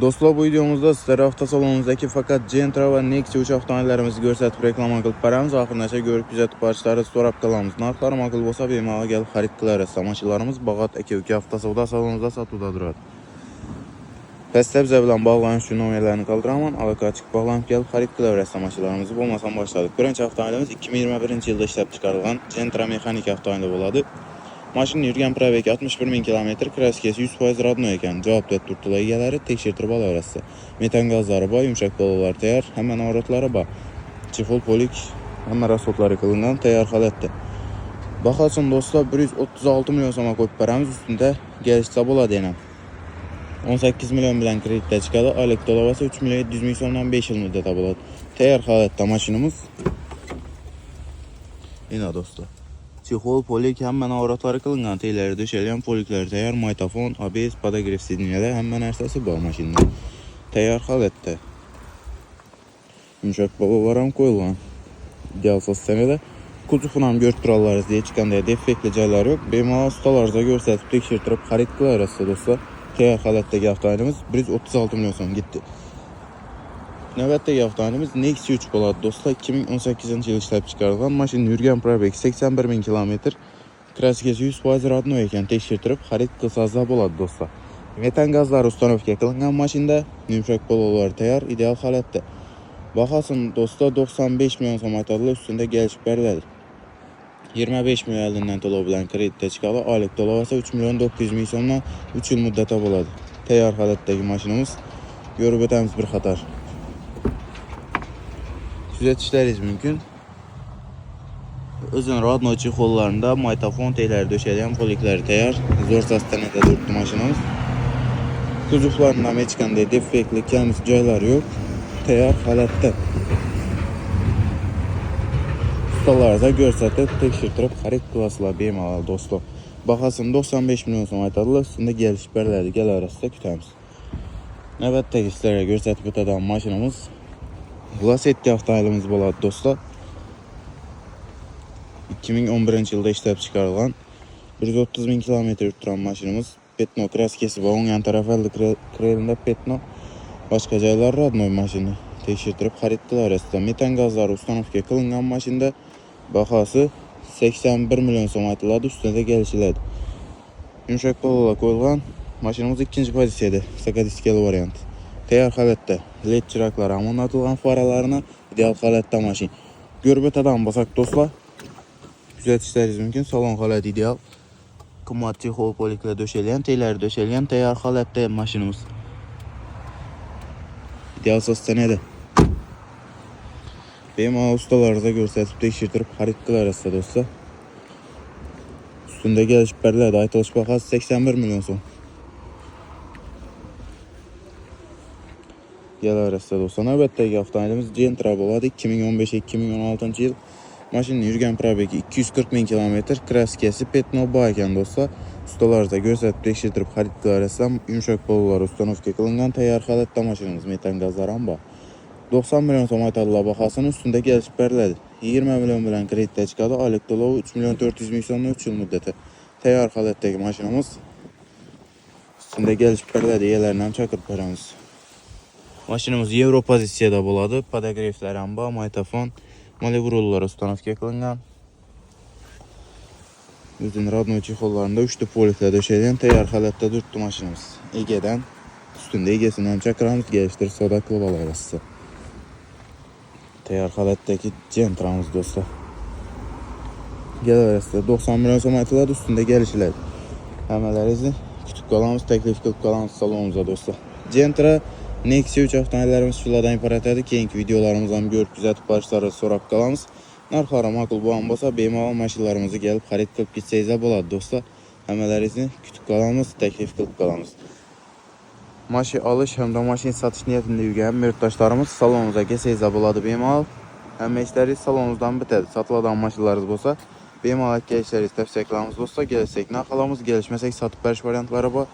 Dostlar, bu videomuzda sizlere avtosalonumuzdaki fakat Gentra ve Nexia 3 avtomobillerimizi gösterip reklama qılıb baramiz. Axırınaca görüp güzətib parçaları sorab qalamız. Narxları maqul bolsa bemala gəlib xarid qilarız. Maşınlarımız Bağat 2 avtosalonda salonumuzda satılda durur. Təsdiq bizə bilan bağlanış üçün nömrələrini qaldıramam. Alaka açıq bağlanıb gəlib xarid qilarız. Maşınlarımızı bolmasan başladıq. Birinci avtomobilimiz 2021-ci ildə işləb çıxarılan Gentra mexanik avtomobili boladı. Maşının yürgen probegi 61.000 km, kraskesi 100% radno ekan. Cavab da turtula egaləri tekşirtirib alarası. Metan qazları var, yumşaq balalar təyər, həmən avratları var. Çifol polik, həmən rasotları qılınğan təyər xalətdir. Baxasın dostlar, 136 milyon soma qoyub paramız üstündə gəlişcə bola deyənəm. 18 milyon bilən kreditdə çıxadı, aylık dolavası 3 milyon 700 min sondan 5 il müddətə boladı. Təyər xalətdə maşınımız. Yine dostlar. Çixol, polik, həmən avratları qılınğan teyləri döşələyən poliklər təyər, maytafon, ABS, padagrif sidiniyədə həmən ərsəsi var maşında. Təyər xalətdə. Yumşaq balalarım qoyulan. İdeal sistemdə. Kutufunam görtürallarız deyə çıxanda defektli caylar yox. Bemala ustalarıza göstərib tekşirtirib xarid qilarız dostlar. Təyər xalətdəki avtomobilimiz 136 milyon son getdi. Növbətdəki avtomobilimiz Nexia 3 boladı dostlar. 2018-ci il işləb çıxarılan maşının yürgen probegi 81.000 km, kraskesi 100% radno ekan tekşirtirib xarid qılsazda boladı dostlar. Metan qazları ustanovka qılınğan maşında, yumşaq bolalar təyər, ideal xalətdə. Baxasın dostlar, 95 milyon som aytadlı üstündə gəliş bərlədir. 25 milyon əlindən tola bilən kreditdə çıxalı, aylık dolavası 3 milyon 900 min somdan 3 il müddətə boladı. Təyər xalətdəki maşınımız görüb ötəmiz bir xatar. Süzət işləriz mümkün. Özün radno çixollarında maytafon teyləri döşələyən polikləri təyər. Zor səslənədə durdu maşınımız. Kuzuflarında meçkanda defektli kəmiz caylar yox. Təyər xalətdə. Ustalarıza görsətib, tekşirtirib xarid qılasılar bemalalı dostlar. Baxasın 95 milyon som aytadılır, üstündə gəliş bərlədi, gəl arasında kütəmiz. Növbətdəki sizlərə görsətib ötədən maşınımız Glasetti avtomobilimiz boladı dostlar. 2011-ci ildə işləb çıxarılan 130.000 km turan maşınımız. Petno kraskesi var, onun yan tərəfəlli krelində Petno. Başqa caylar radnoy maşını tekşirtirib xarid qilarız. Metan qazları ustanovka qılınğan maşında baxası 81 milyon som aytıladı, üstündə gəlişilədi. Yumşaq balalar qoyulğan maşınımız ikinci pozisiyada, sakadiskeli variant. Təyər xalətdə led çırakları amonatılğan faralarına ideal xalətdə maşın. Görüb ötədən basaq dostlar. Güzət işləriz mümkün. Salon xaləti ideal. Qımmat çixol poliklə döşələyən, teyləri döşələyən təyər xalətdə maşınımız. İdeal sistemdə. Bemala ustalarıza göstərib tekşirtirib xarid qilarız dostlar. Üstündə gəliş bərlədi. Aytılış baxası 81 milyon som. Gəl arasında dostlar. Növbətdəki avtomobilimiz Gentra boladı. 2015-2016-cı il. Maşının yürgen probegi 240.000 km, kraskesi Petno ekan dostlar. Ustalarıza göstərib tekşirtirib xarid qilarız. Yumşaq bolalar ustanovka qılınğan təyər xalətdə maşınımız. Metan qazları var. 90 milyon som aytadılır baxasının üstündə gəliş bərlədi. 20 milyon bilən kreditdə çıxadı. Aylık dolağı 3 milyon 400 min sondan 3 il müddəti. Təyər xalətdəki maşınımız. Üstündə gəliş bərlədi. Yerlərlə çakır paramız. Maşınımız Euro pozisiyada boladı. Padagriflər amba, maytafon, manevr ustanovka qılınğan. Üzün radno çixollarında 3'lü poliklə döşələyən təyər xalətdə durdu maşınımız. Egedən üstündə egesindən çakıramız, gəlişdir sodaklı balarası. Təyər xalətdəki Gentramız dostlar. Gəl arasında 90 milyon som aytıladı, üstündə gəlişilədi. Həmələrizi kütük qalamız, təklif qılıb qalamız salonumuza dostlar. Gentra Nexia 3 avtomobillərimiz filadan ibarətədir. Keyinki videolarımızdan görüb güzətib parçaları soraq qalamız. Narxları maqul boğan bolsa bemala maşınlarımızı gəlib xarid qılıb getsəyizə boladı dostlar. Həmələrizi kütük qalamız, təklif qılıb qalamız. Maşın alış həm də maşın satış niyyətində yürgən mürtdaşlarımız salonumuza getsəyizə boladı bemal. Əməkləri salonumuzdan bitədi. Satıladan maşınlarınız bolsa bemal gəlişləri təfsəklarımız dostlar. Gəlsək narxalarımız, gəlişməsək satıb bəriş variantları var.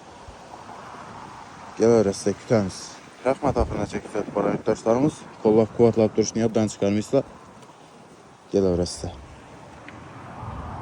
Gəl arasında kütəmiz. Rəhmət axırına çəkib var yurttaşlarımız. Qollaq quvvatlab duruşunu yaddan çıxarmışlar. Gəl arasında.